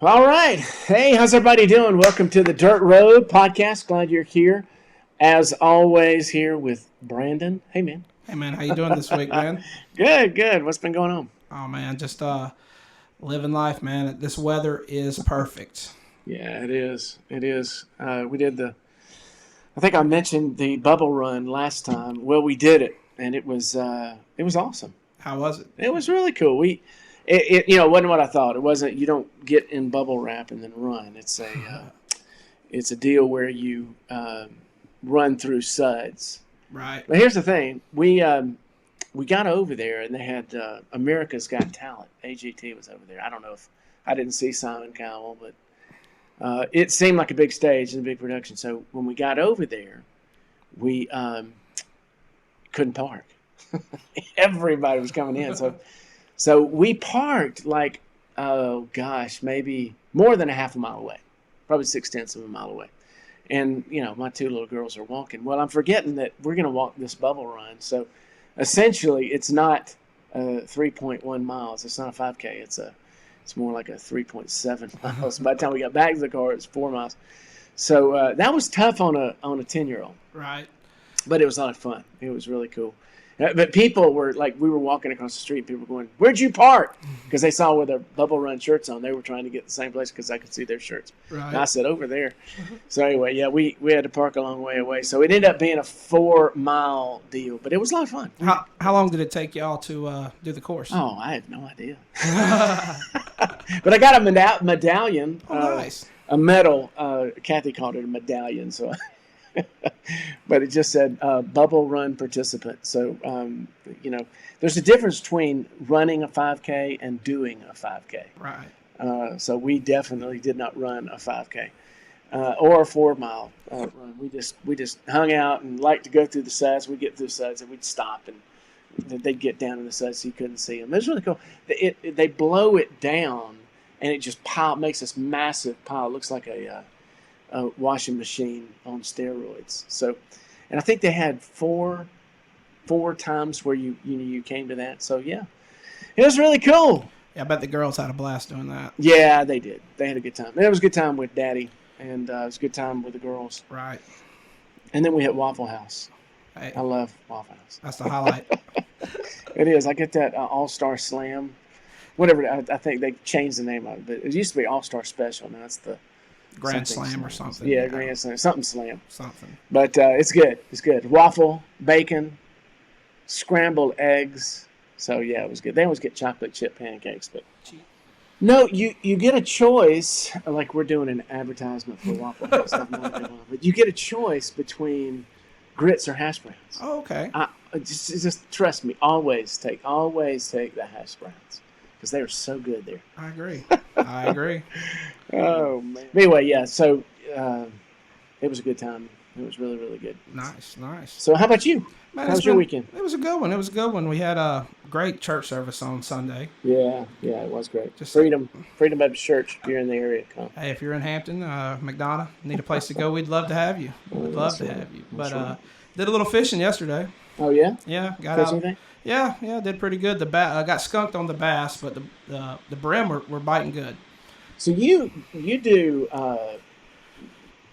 All right. Hey, how's everybody doing? Welcome to the Dirt Road podcast. Glad you're here. As always, here with Brandon. Hey, man. Hey man, how you doing this week, man? Good, good. What's been going on? Oh man, just living life, man. This weather is perfect. Yeah, it is. It is. I think I mentioned the bubble run last time. Well, we did it, and it was awesome. How was it? It was really cool. It wasn't what I thought. It wasn't. You don't get in bubble wrap and then run. It's a deal where you run through suds. Right. But here's the thing: we got over there and they had America's Got Talent. AGT was over there. I don't know if I didn't see Simon Cowell, but it seemed like a big stage and a big production. So when we got over there, we couldn't park. Everybody was coming in, so we parked like, oh gosh, maybe more than a half a mile away, probably 6/10 of a mile away. And my two little girls are walking. Well, I'm forgetting that we're going to walk this bubble run. So essentially, it's not 3.1 miles. It's not a 5K. It's more like a 3.7 miles. By the time we got back to the car, it's 4 miles. So that was tough on a 10-year-old. Right. But it was a lot of fun. It was really cool. But people were like, we were walking across the street, and people were going, "Where'd you park?" Because they saw with their bubble run shirts on. They were trying to get the same place because I could see their shirts. Right. And I said, "Over there." So anyway, yeah, we had to park a long way away. So it ended up being a 4-mile deal, but it was a lot of fun. How long did it take y'all to do the course? Oh, I have no idea. But I got a medallion. Oh, nice. A medal. Kathy called it a medallion, so. But it just said bubble run participant. So, there's a difference between running a 5K and doing a 5K. Right. So we definitely did not run a 5K or a 4-mile run. We just hung out and liked to go through the suds. We'd get through the suds and we'd stop and they'd get down in the suds so you couldn't see them. It was really cool. They blow it down and it just makes this massive pile. It looks like a washing machine on steroids. So, and I think they had four times where you came to that. So yeah, it was really cool. Yeah, I bet the girls had a blast doing that. Yeah, they did. They had a good time. And it was a good time with Daddy, and it was a good time with the girls. Right. And then we hit Waffle House. Hey, I love Waffle House. that's the highlight. It is. I get that All-Star Slam, whatever. I think they changed the name of it, but it used to be All-Star Special. Now it's the Grand Slam or something. Yeah, Grand Slam. Something Slam. Something. But it's good. It's good. Waffle, bacon, scrambled eggs. So, yeah, it was good. They always get chocolate chip pancakes. But no, you get a choice. Like we're doing an advertisement for Waffle House. But you get a choice between grits or hash browns. Oh, okay. Just trust me. Always take the hash browns. Because they are so good there. I agree. Oh, man. Anyway, yeah, so it was a good time. It was really, really good. Nice. So how about you? Man, how was your weekend? It was a good one. We had a great church service on Sunday. Yeah, it was great. Just Freedom Baptist Church, if you're in the area, come. Hey, if you're in Hampton, McDonough, need a place to go, we'd love to have you. We'd love to have you. But did a little fishing yesterday. Oh, yeah? Yeah, got Catch out. anything? Yeah, did pretty good. The got skunked on the bass, but the brim were biting good. So you do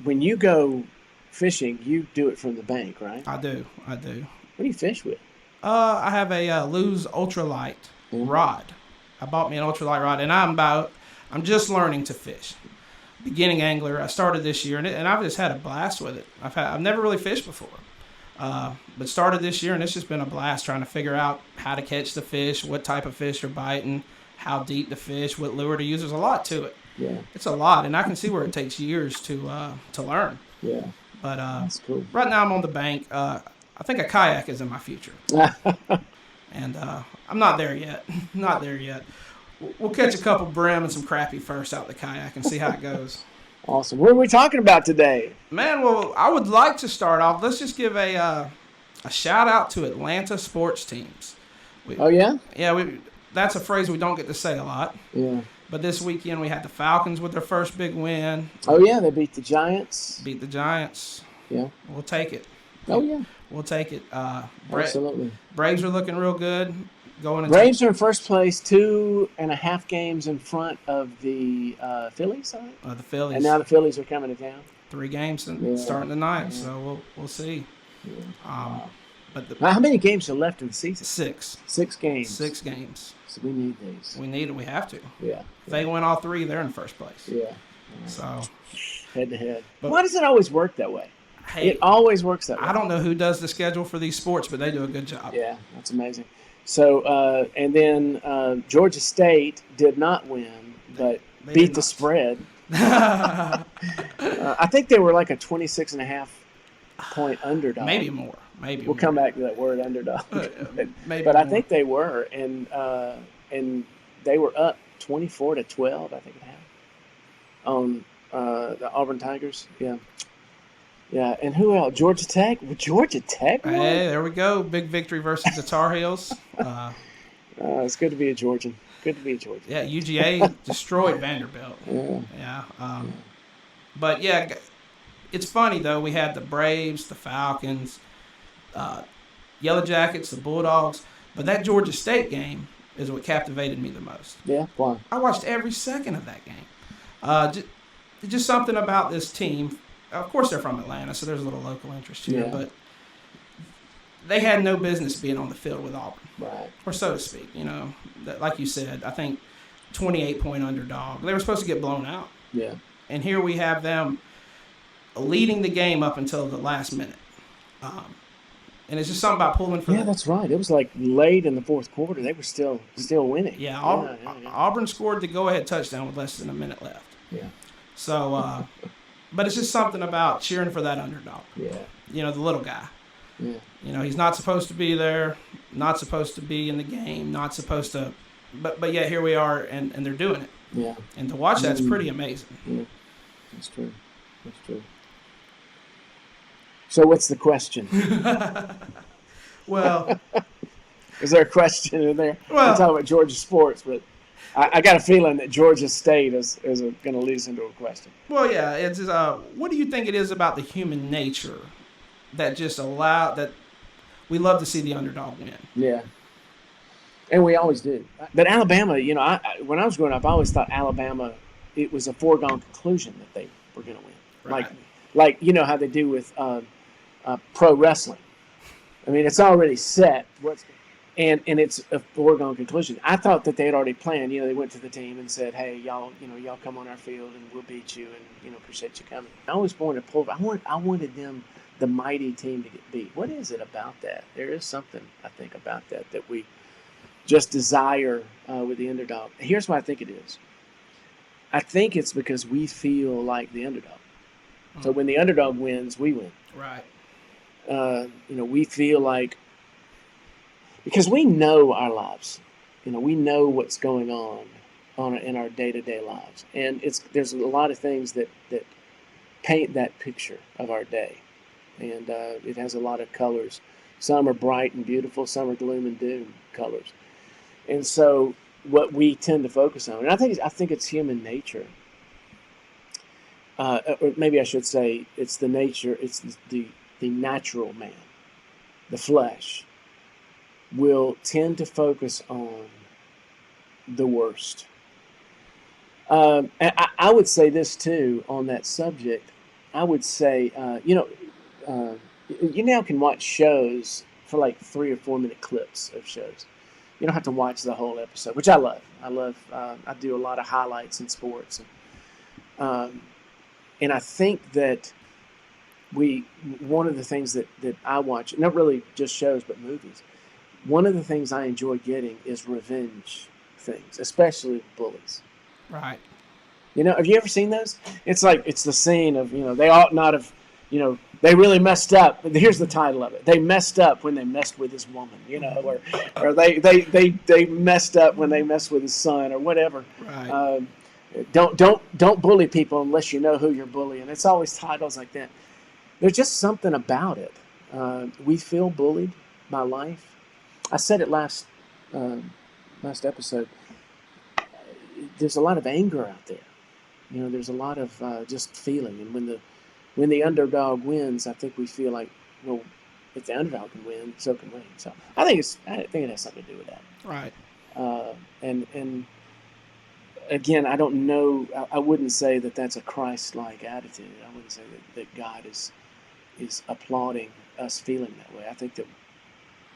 when you go fishing, you do it from the bank, right? I do. What do you fish with? I have a Lew's ultralight rod. I bought me an ultralight rod, and I'm just learning to fish. Beginning angler. I started this year, and I've just had a blast with it. I've never really fished before. But started this year, and it's just been a blast trying to figure out how to catch the fish, what type of fish are biting, how deep to fish, what lure to use. There's a lot to it. Yeah. It's a lot, and I can see where it takes years to learn. Yeah. But that's cool. Right now I'm on the bank. I think a kayak is in my future. And I'm not there yet. We'll catch a couple brim and some crappie first out the kayak and see how it goes. Awesome. What are we talking about today? Man, well, I would like to start off. Let's just give a shout out to Atlanta sports teams. Oh, yeah? Yeah, that's a phrase we don't get to say a lot. Yeah. But this weekend we had the Falcons with their first big win. Oh, yeah, they beat the Giants. Yeah. We'll take it. Oh, yeah. We'll take it. Absolutely. Braves are looking real good. going into Braves are in first place, 2.5 games in front of the Phillies, I think. the And Phillies. now the Phillies are coming to town. 3 games Yeah. starting tonight, Yeah. so we'll see. Yeah. Wow. But how many games are left in the season? 6. 6 games. 6 games. So we need these. We need it. We have to. Yeah. If they win all 3, they're in first place. Yeah. So head to head. But why does it always work that way? Hey, it always works that way. I don't know who does the schedule for these sports, but they do a good job. Yeah, that's amazing. So, and then Georgia State did not win, but beat the spread. I think they were like a 26.5-point underdog. Maybe more. We'll come back to that word underdog. Maybe but more. I think they were, and they were up 24-12. I think it happened on the Auburn Tigers. Yeah. Yeah, and who else? Georgia Tech? Georgia Tech won? Hey, there we go. Big victory versus the Tar Heels. It's good to be a Georgian. Good to be a Georgian. Yeah, UGA destroyed Vanderbilt. Yeah. But, yeah, it's funny, though. We had the Braves, the Falcons, Yellow Jackets, the Bulldogs. But that Georgia State game is what captivated me the most. Yeah, why? I watched every second of that game. Just something about this team. Of course, they're from Atlanta, so there's a little local interest here. Yeah. But they had no business being on the field with Auburn, right? Or so to speak. Like you said, I think 28-point underdog. They were supposed to get blown out. Yeah. And here we have them leading the game up until the last minute. And it's just something about pulling for. Yeah, that's right. It was like late in the fourth quarter. They were still winning. Yeah, Auburn scored the go-ahead touchdown with less than a minute left. Yeah. So, but it's just something about cheering for that underdog. Yeah. The little guy. Yeah. He's not supposed to be there, not supposed to be in the game, not supposed to, but yet here we are, and they're doing it. Yeah. And to watch that's pretty amazing. Yeah. That's true. That's true. So what's the question? Well, is there a question in there? Well, I'm talking about Georgia sports, but I got a feeling that Georgia State is going to lead us into a question. Well, yeah. It's what do you think it is about the human nature that just that we love to see the underdog win? Yeah. And we always do. But Alabama, when I was growing up, I always thought Alabama, it was a foregone conclusion that they were going to win. Right. Like how they do with pro wrestling. I mean, it's already set. And it's a foregone conclusion. I thought that they had already planned. They went to the team and said, "Hey, y'all come on our field and we'll beat you, and appreciate you coming." I always wanted to pull. I wanted them, the mighty team, to get beat. What is it about that? There is something, I think, about that we just desire with the underdog. Here's why I think it is. I think it's because we feel like the underdog. Mm-hmm. So when the underdog wins, we win. Right. We feel like, because we know our lives. We know what's going on in our day-to-day lives. And there's a lot of things that paint that picture of our day. And it has a lot of colors. Some are bright and beautiful, some are gloom and doom colors. And so what we tend to focus on, and I think it's human nature. Or maybe I should say it's the nature, it's the natural man, the flesh, will tend to focus on the worst. And I would say this too on that subject. I would say, you now can watch shows for like 3 or 4 minute clips of shows. You don't have to watch the whole episode, which I love. I do a lot of highlights in sports. And I think that one of the things that I watch, not really just shows, but movies, one of the things I enjoy getting is revenge things, especially bullies. Right. Have you ever seen those? It's like, it's the scene of, they ought not have, they really messed up. Here's the title of it. They messed up when they messed with his woman, or they messed up when they messed with his son, or whatever. Right. Don't bully people unless you know who you're bullying. It's always titles like that. There's just something about it. We feel bullied by life. I said it last episode. There's a lot of anger out there. There's a lot of just feeling. And when the underdog wins, I think we feel like, well, if the underdog can win, so can we. So I think it has something to do with that. Right. And again, I don't know. I wouldn't say that that's a Christ-like attitude. I wouldn't say that God is applauding us feeling that way. I think that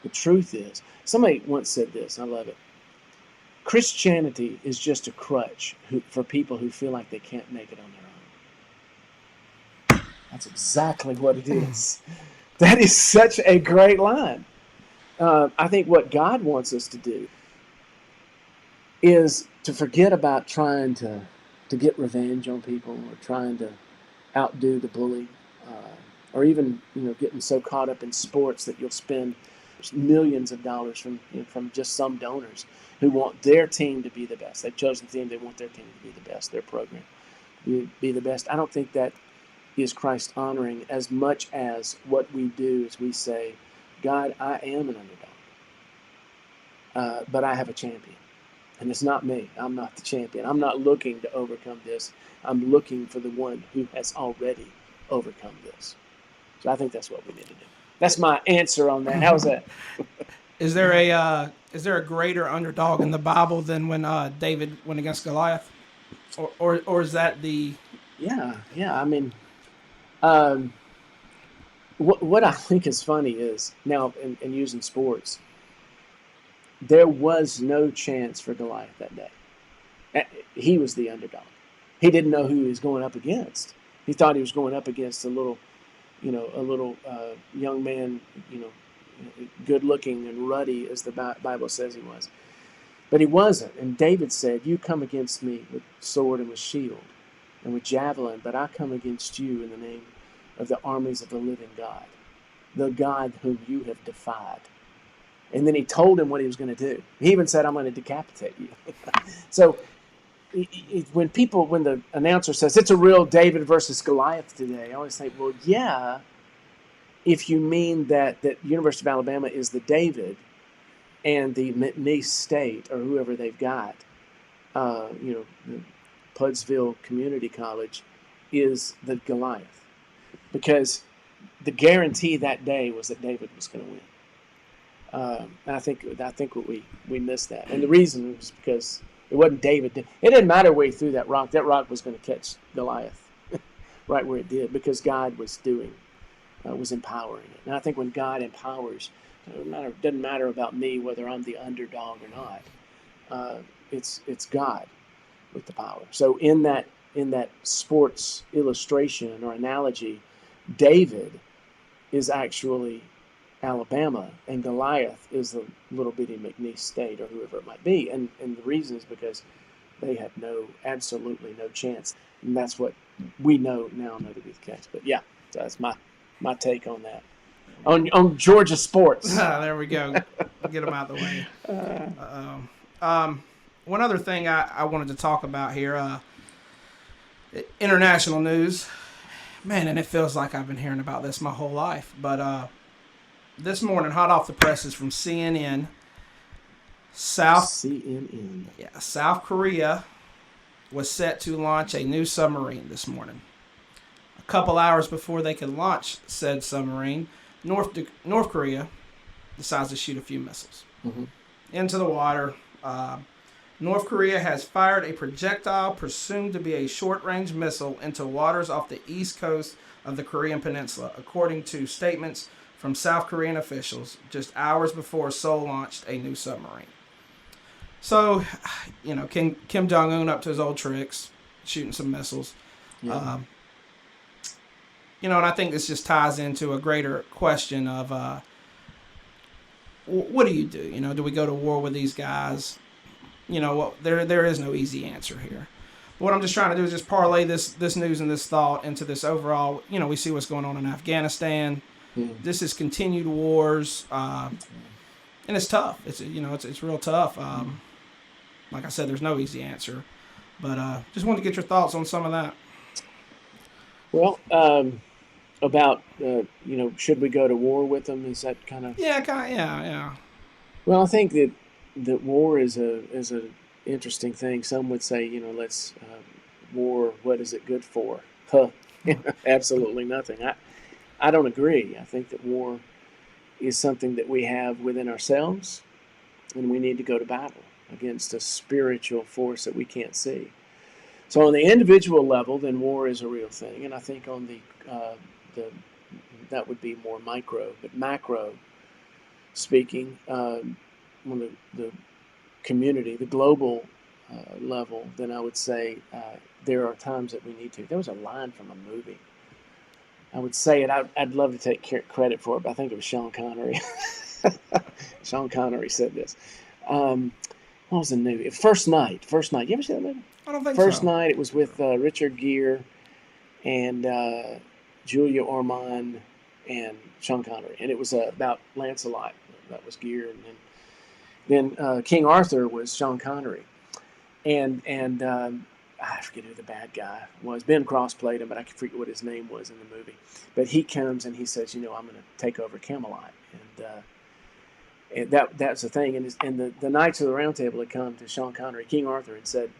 the truth is, somebody once said this, and I love it. Christianity is just a crutch for people who feel like they can't make it on their own. That's exactly what it is. That is such a great line. I think what God wants us to do is to forget about trying to get revenge on people, or trying to outdo the bully, or even getting so caught up in sports that you'll spend millions of dollars from just some donors who want their team to be the best. They've chosen the team; they want their team to be the best, their program to be the best. I don't think that is Christ honoring as much as what we do is we say, God, I am an underdog, but I have a champion. And it's not me. I'm not the champion. I'm not looking to overcome this. I'm looking for the one who has already overcome this. So I think that's what we need to do. That's my answer on that. How's that? Is there a greater underdog in the Bible than when David went against Goliath, or is that the? Yeah. I mean, what I think is funny is now in using sports, there was no chance for Goliath that day. He was the underdog. He didn't know who he was going up against. He thought he was going up against a little young man, good looking and ruddy as the Bible says he was. But he wasn't. And David said, you come against me with sword and with shield and with javelin, but I come against you in the name of the armies of the living God, the God whom you have defied. And then he told him what he was going to do. He even said, I'm going to decapitate you. So when the announcer says it's a real David versus Goliath today, I always think, well, yeah, if you mean that University of Alabama is the David and the McNeese State or whoever they've got, the Pudsville Community College is the Goliath. Because the guarantee that day was that David was going to win. I think we missed that, and the reason was because it wasn't David. It didn't matter where he threw that rock. That rock was going to catch Goliath, right where it did, because God was was empowering it. And I think when God empowers, it doesn't matter about me whether I'm the underdog or not. It's God with the power. So in that sports illustration or analogy, David is actually Alabama, and Goliath is the little bitty McNeese State or whoever it might be. And the reason is because they had absolutely no chance. And that's what we know to be the case. But yeah, so that's my take on that. On Georgia sports. There we go. Get them out of the way. One other thing I wanted to talk about here, international news. Man, and it feels like I've been hearing about this my whole life. But this morning, hot off the presses from CNN, South Korea was set to launch a new submarine this morning. A couple hours before they could launch said submarine, North Korea decides to shoot a few missiles into the water. North Korea has fired a projectile presumed to be a short-range missile into waters off the east coast of the Korean Peninsula, according to statements from South Korean officials just hours before Seoul launched a new submarine. So, Kim Jong-un up to his old tricks, shooting some missiles. Yeah. And I think this just ties into a greater question of what do you do? Do we go to war with these guys? There is no easy answer here. But what I'm just trying to do is just parlay this news and this thought into this overall. We see what's going on in Afghanistan. This is continued wars, and it's tough. It's real tough. Like I said, there's no easy answer, but just wanted to get your thoughts on some of that. Well, about should we go to war with them? Is that kind of yeah. Well, I think that war is a interesting thing. Some would say let's war. What is it good for? Absolutely nothing. I don't agree. I think that war is something that we have within ourselves, and we need to go to battle against a spiritual force that we can't see. So on the individual level, then war is a real thing, and I think on the that would be more micro, but macro speaking, on the community, the global level, then I would say there are times that we need to. There was a line from a movie. I would say it. I'd love to take credit for it, but I think it was Sean Connery. Sean Connery said this. What was the movie? First Night. First Night. You ever see that movie? I don't think First so. Night. It was with Richard Gere and Julia Ormond and Sean Connery, and it was about Lancelot. That was Gere, and then King Arthur was Sean Connery, and I forget who the bad guy was. Ben Cross played him, but I forget what his name was in the movie. But he comes and he says, I'm going to take over Camelot, and that's the thing. And the Knights of the Round Table had come to Sean Connery, King Arthur, and said,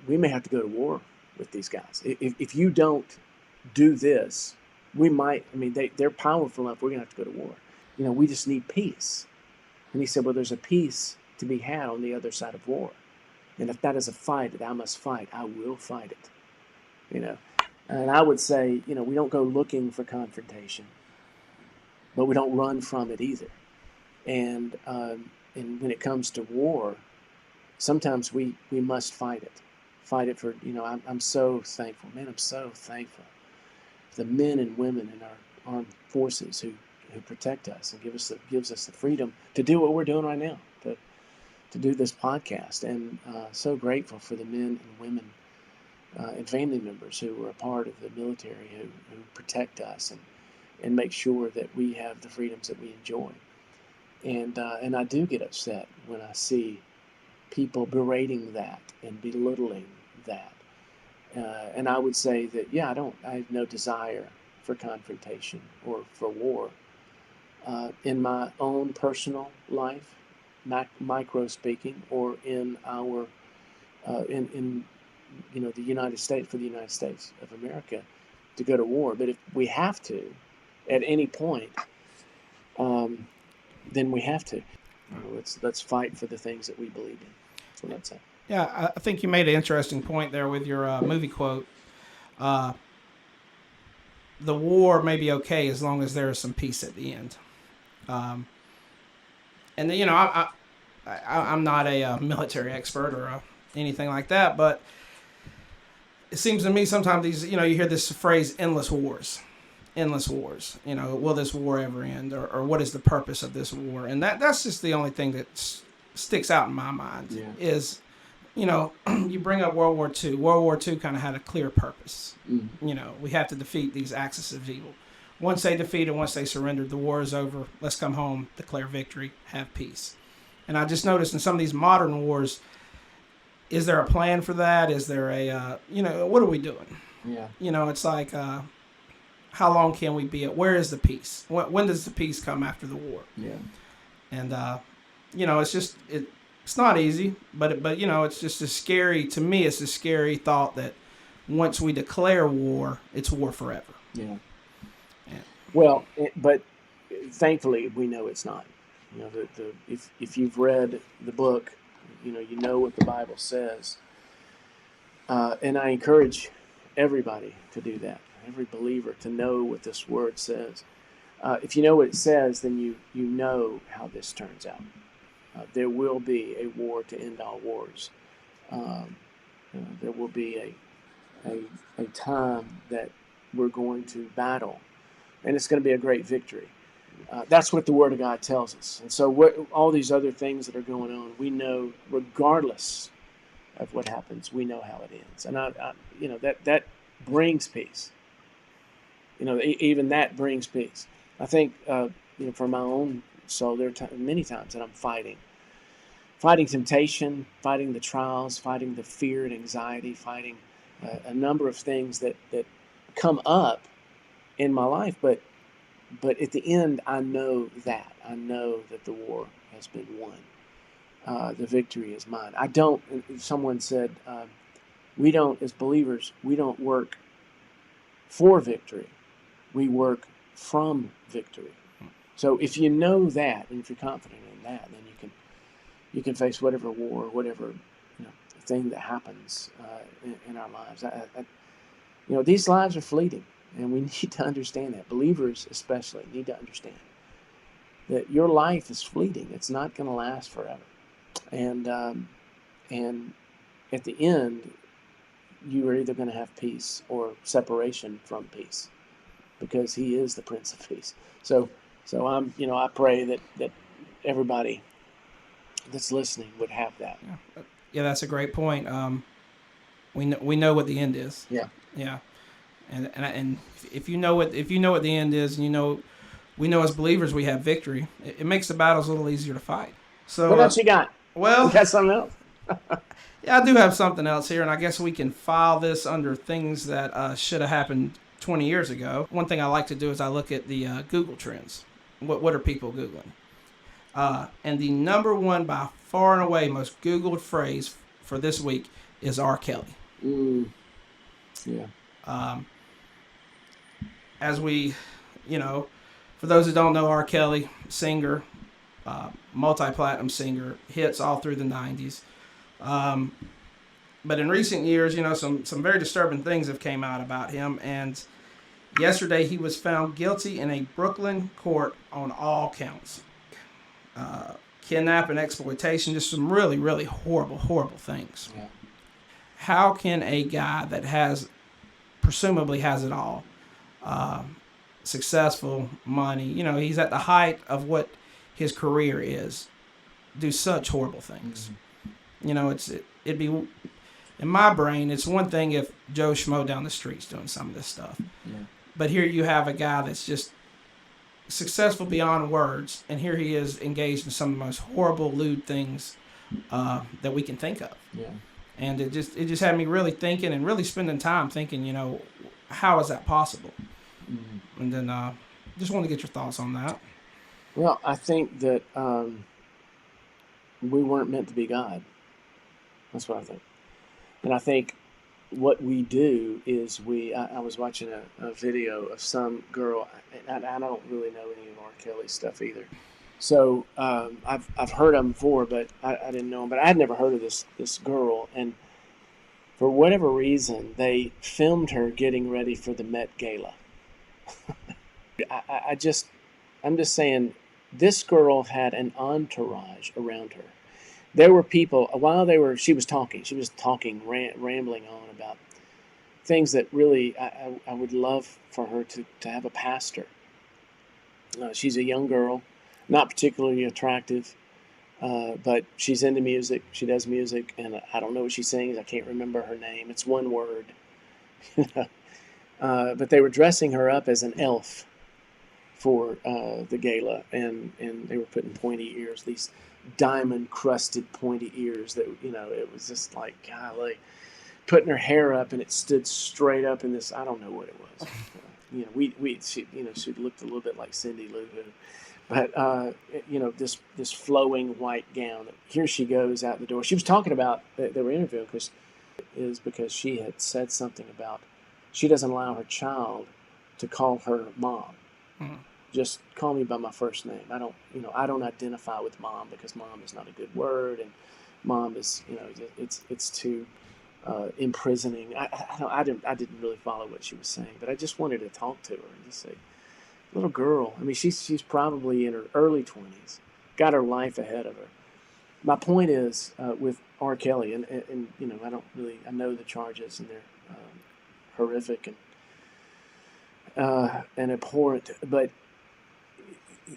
we may have to go to war with these guys. If you don't do this, we might. I mean, they're powerful enough. We're going to have to go to war. We just need peace. And he said, well, there's a peace to be had on the other side of war. And if that is a fight that I must fight, I will fight it. And I would say, we don't go looking for confrontation, but we don't run from it either. And when it comes to war, sometimes we must fight it. Fight it for, I'm so thankful. Man, I'm so thankful for the men and women in our armed forces who protect us and gives us the freedom to do what we're doing right now, to do this podcast. And so grateful for the men and women and family members who are a part of the military who protect us and make sure that we have the freedoms that we enjoy. And I do get upset when I see people berating that and belittling that. And I would say that, I have no desire for confrontation or for war. In my own personal life, micro speaking, or in our in the United States, for the United States of America, to go to war. But if we have to, at any point, then we have to. Let's fight for the things that we believe in. That's what I'd say. Yeah, I think you made an interesting point there with your movie quote. The war may be okay as long as there is some peace at the end. And I'm not a military expert or anything like that, but it seems to me sometimes these, you hear this phrase, endless wars. Will this war ever end, or what is the purpose of this war? And that's just the only thing that sticks out in my mind is, you bring up World War II. World War II kind of had a clear purpose. We have to defeat these axis of evil. Once they defeated, once they surrendered, the war is over. Let's come home, declare victory, have peace. And I just noticed in some of these modern wars, is there a plan for that? Is there what are we doing? Yeah. It's like, how long can we be at? Where is the peace? When does the peace come after the war? Yeah. And, it's just, it's not easy, but it's just to me, it's a scary thought that once we declare war, it's war forever. Yeah. Well, but thankfully we know it's not. If you've read the book, you know what the Bible says, and I encourage everybody to do that. Every believer to know what this word says. If you know what it says, then you know how this turns out. There will be a war to end all wars. There will be a time that we're going to battle. And it's going to be a great victory. That's what the Word of God tells us. And so all these other things that are going on, we know, regardless of what happens, we know how it ends. And that brings peace. Even that brings peace. I think, for my own soul, there are many times that I'm fighting temptation, fighting the trials, fighting the fear and anxiety, fighting a number of things that come up in my life, but at the end, I know that the war has been won. The victory is mine. Someone said, as believers, we don't work for victory. We work from victory. So if you know that, and if you're confident in that, then you can face whatever war, whatever thing that happens in our lives. These lives are fleeting, and we need to understand that. Believers especially need to understand that your life is fleeting. It's not going to last forever, and at the end, you are either going to have peace or separation from peace, because He is the Prince of Peace. So I pray that everybody that's listening would have that. Yeah, that's a great point. We know what the end is. Yeah. And if you know what the end is, and we know as believers we have victory, it makes the battles a little easier to fight. So what else you got? Well, you got something else? Yeah, I do have something else here, and I guess we can file this under things that should have happened 20 years ago. One thing I like to do is I look at the Google trends. What are people Googling? And the number one by far and away most Googled phrase for this week is R. Kelly. Yeah. As we, for those who don't know, R. Kelly, singer, multi-platinum singer, hits all through the 90s. But in recent years, some very disturbing things have came out about him. And yesterday he was found guilty in a Brooklyn court on all counts. Kidnapping, exploitation, just some really, really horrible, horrible things. Yeah. How can a guy that presumably has it all, successful, money, he's at the height of what his career is, do such horrible things? Mm-hmm. It'd be, in my brain, it's one thing if Joe Schmo down the street's doing some of this stuff. Yeah. But here you have a guy that's just successful beyond words, and here he is engaged in some of the most horrible, lewd things that we can think of. Yeah. And it just had me really thinking and really spending time thinking, how is that possible? Mm-hmm. And then just wanted to get your thoughts on that. Well, I think that we weren't meant to be God. That's what I think. And I think what we do is I was watching a video of some girl, and I don't really know any of R. Kelly's stuff either. So I've heard of him before, but I didn't know him. But I had never heard of this girl, and for whatever reason, they filmed her getting ready for the Met Gala. I'm just saying, this girl had an entourage around her. There were people, while she was talking, rambling on about things that really I would love for her to have a pastor. She's a young girl, not particularly attractive, but she's into music. She does music, and I don't know what she sings. I can't remember her name. It's one word. But they were dressing her up as an elf for the gala, and they were putting pointy ears, these diamond-crusted pointy ears that, it was just like, golly, putting her hair up, and it stood straight up in this, I don't know what it was. She looked a little bit like Cindy Lou Who. But, this flowing white gown. Here she goes out the door. She was talking about, they were interviewing because she had said something about she doesn't allow her child to call her mom. Mm-hmm. Just call me by my first name. I don't identify with mom, because mom is not a good word, and mom is, it's too imprisoning. I didn't really follow what she was saying, but I just wanted to talk to her and just say, little girl. I mean, she's probably in her early 20s, got her life ahead of her. My point is with R. Kelly, and I know the charges, and they're horrific and abhorrent, but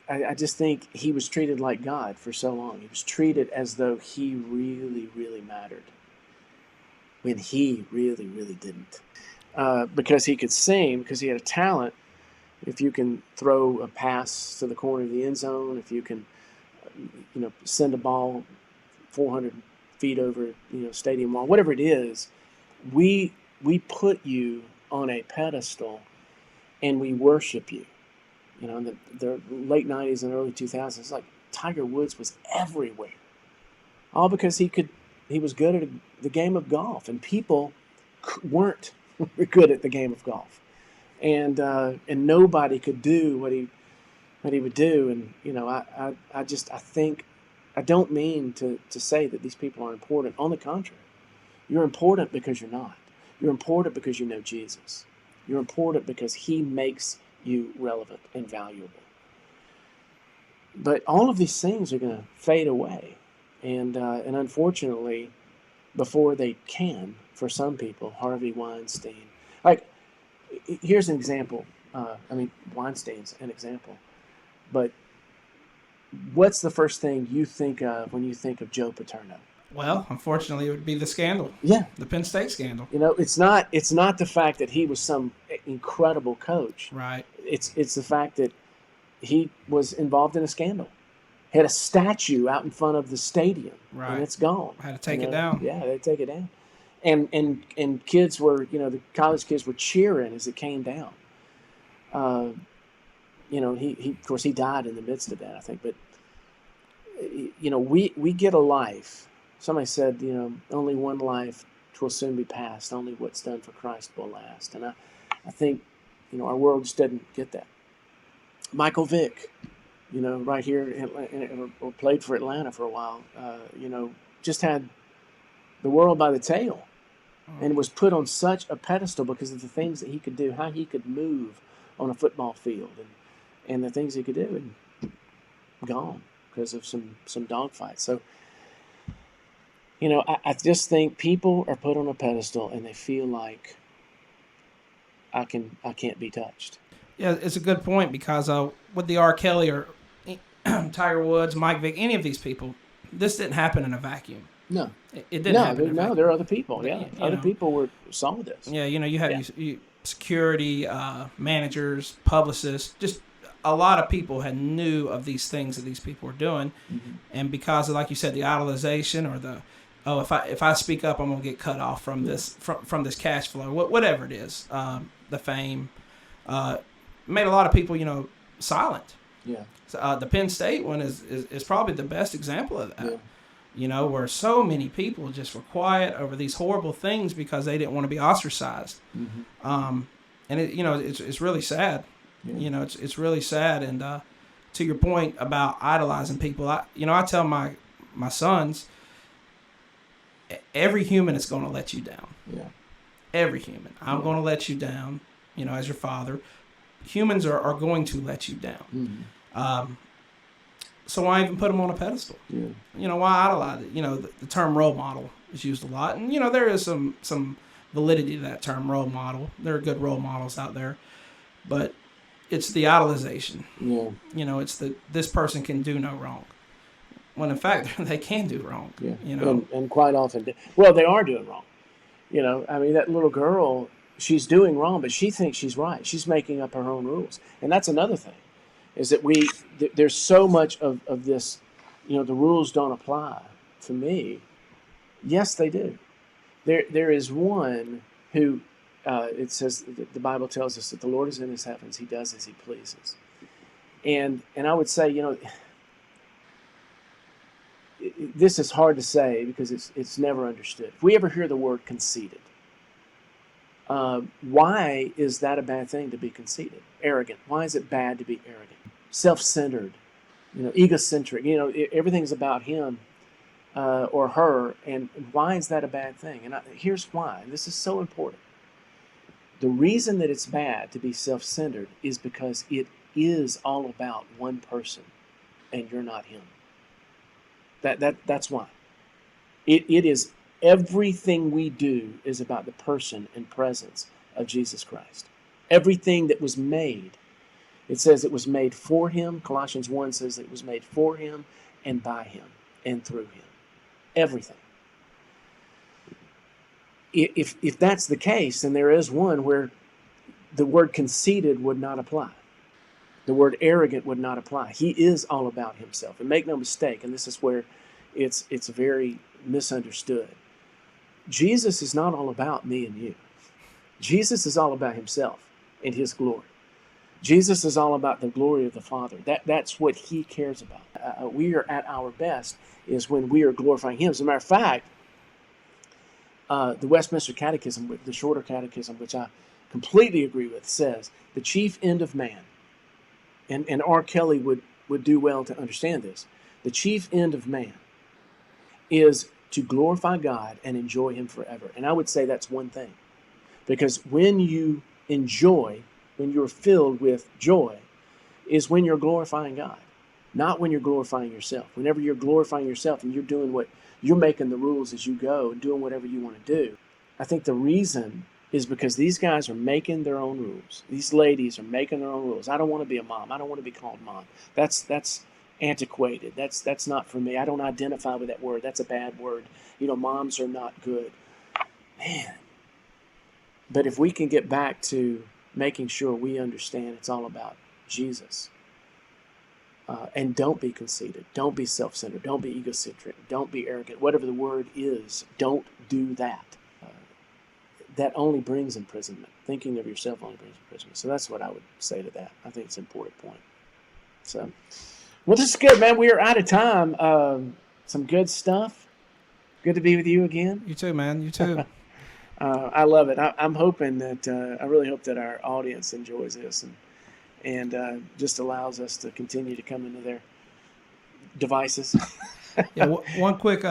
I just think he was treated like God for so long. He was treated as though he really, really mattered, when he really, really didn't. Because he could sing, because he had a talent. If you can throw a pass to the corner of the end zone, if you can, send a ball 400 feet over, stadium wall, whatever it is, we put you on a pedestal, and we worship you. In the late 90s and early 2000s, it's like Tiger Woods was everywhere. All because he was good at the game of golf, and people weren't good at the game of golf. and nobody could do what he would do. And I think I don't mean to say that these people aren't important. On the contrary, you're important because you're not. You're important because you know Jesus. You're important because he makes you relevant and valuable. But all of these things are going to fade away, and unfortunately, before they can, for some people, Harvey Weinstein. Like, here's an example. Weinstein's an example. But what's the first thing you think of when you think of Joe Paterno? Well, unfortunately, it would be the scandal. Yeah, the Penn State scandal. It's not the fact that he was some incredible coach. Right. It's the fact that he was involved in a scandal. Had a statue out in front of the stadium, right, and it's gone. Had to take it down. Yeah, they take it down, and kids were, the college kids were cheering as it came down. He of course he died in the midst of that, I think. But we get a life. Somebody said, only one life will soon be past. Only what's done for Christ will last. And I think, our world just doesn't get that. Michael Vick, right here, or played for Atlanta for a while, just had the world by the tail, and was put on such a pedestal because of the things that he could do, how he could move on a football field, and the things he could do, and gone because of some dogfights. So, I just think people are put on a pedestal and they feel like I can't be touched. Yeah, it's a good point because with the R. Kelly or Tiger Woods, Mike Vick, any of these people, this didn't happen in a vacuum. No, it didn't happen. No, there are other people. Yeah, other people saw this. Yeah, you have you security managers, publicists, just a lot of people had knew of these things that these people were doing, and because of, like you said, the idolization or the if I speak up, I'm gonna get cut off from this from this cash flow, whatever it is, the fame, made a lot of people silent. Yeah. So, the Penn State one is probably the best example of that. Yeah. Where so many people just were quiet over these horrible things because they didn't want to be ostracized. And it's really sad. Yeah. It's really sad. And to your point about idolizing people, I tell my sons, every human is going to let you down. Yeah. Every human. I'm going to let you down, as your father. Humans are going to let you down. So why even put them on a pedestal? Yeah. Why idolize it? The term role model is used a lot. And, there is some validity to that term, role model. There are good role models out there. But it's the idolization. Yeah. It's this person can do no wrong. When in fact, they can do wrong. Yeah. And quite often, they are doing wrong. That little girl, she's doing wrong, but she thinks she's right. She's making up her own rules. And that's another thing, is that there's so much of this, the rules don't apply to me. Yes, they do. There is one who, it says, the Bible tells us that the Lord is in his heavens. He does as he pleases. And I would say, this is hard to say because it's never understood. If we ever hear the word conceited, why is that a bad thing to be conceited? Arrogant. Why is it bad to be arrogant? Self-centered, egocentric. Everything's about him or her, and why is that a bad thing? And here's why. This is so important. The reason that it's bad to be self-centered is because it is all about one person, and you're not him. That's why. It is everything we do is about the person and presence of Jesus Christ. Everything that was made, it says it was made for him. Colossians 1 says it was made for him and by him and through him. Everything. If that's the case, then there is one where the word conceited would not apply. The word arrogant would not apply. He is all about himself. And make no mistake, and this is where it's very misunderstood. Jesus is not all about me and you. Jesus is all about himself and his glory. Jesus is all about the glory of the Father. That's what he cares about. We are at our best is when we are glorifying him. As a matter of fact, The Westminster Catechism, the shorter catechism, which I completely agree with, says the chief end of man, and R. Kelly would do well to understand this. The chief end of man is to glorify God and enjoy Him forever. And I would say that's one thing. Because when you enjoy, when you're filled with joy, is when you're glorifying God, not when you're glorifying yourself. Whenever you're glorifying yourself and you're doing what you're making the rules as you go and doing whatever you want to do, I think the reason is because these guys are making their own rules. These ladies are making their own rules. I don't want to be a mom. I don't want to be called mom. That's antiquated. That's not for me. I don't identify with that word. That's a bad word. Moms are not good. Man. But if we can get back to making sure we understand it's all about Jesus, and don't be conceited, don't be self-centered, don't be egocentric, don't be arrogant, whatever the word is, don't do that. That only brings imprisonment. Thinking of yourself only brings imprisonment. So that's what I would say to that. I think it's an important point. So, well, this is good, man. We are out of time. Some good stuff. Good to be with you again. You too, man. You too. I love it. I'm hoping that I really hope that our audience enjoys this and just allows us to continue to come into their devices. Yeah. One quick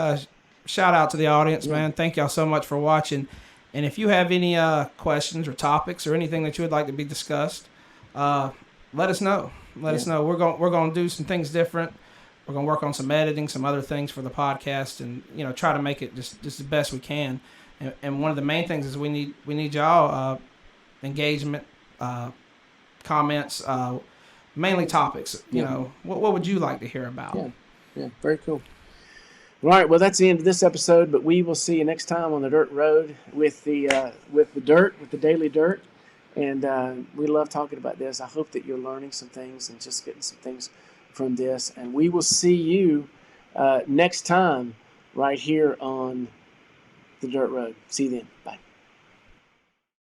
shout out to the audience, man. Thank y'all so much for watching. And if you have any questions or topics or anything that you would like to be discussed, let us know. Let us know. We're going to do some things different. We're going to work on some editing, some other things for the podcast, and try to make it just the best we can. And one of the main things is we need y'all engagement, comments, mainly topics. What would you like to hear about? Yeah, very cool. All right, well, that's the end of this episode, but we will see you next time on the Dirt Road with the dirt, with the daily dirt. And we love talking about this. I hope that you're learning some things and just getting some things from this. And we will see you next time right here on the Dirt Road. See you then. Bye.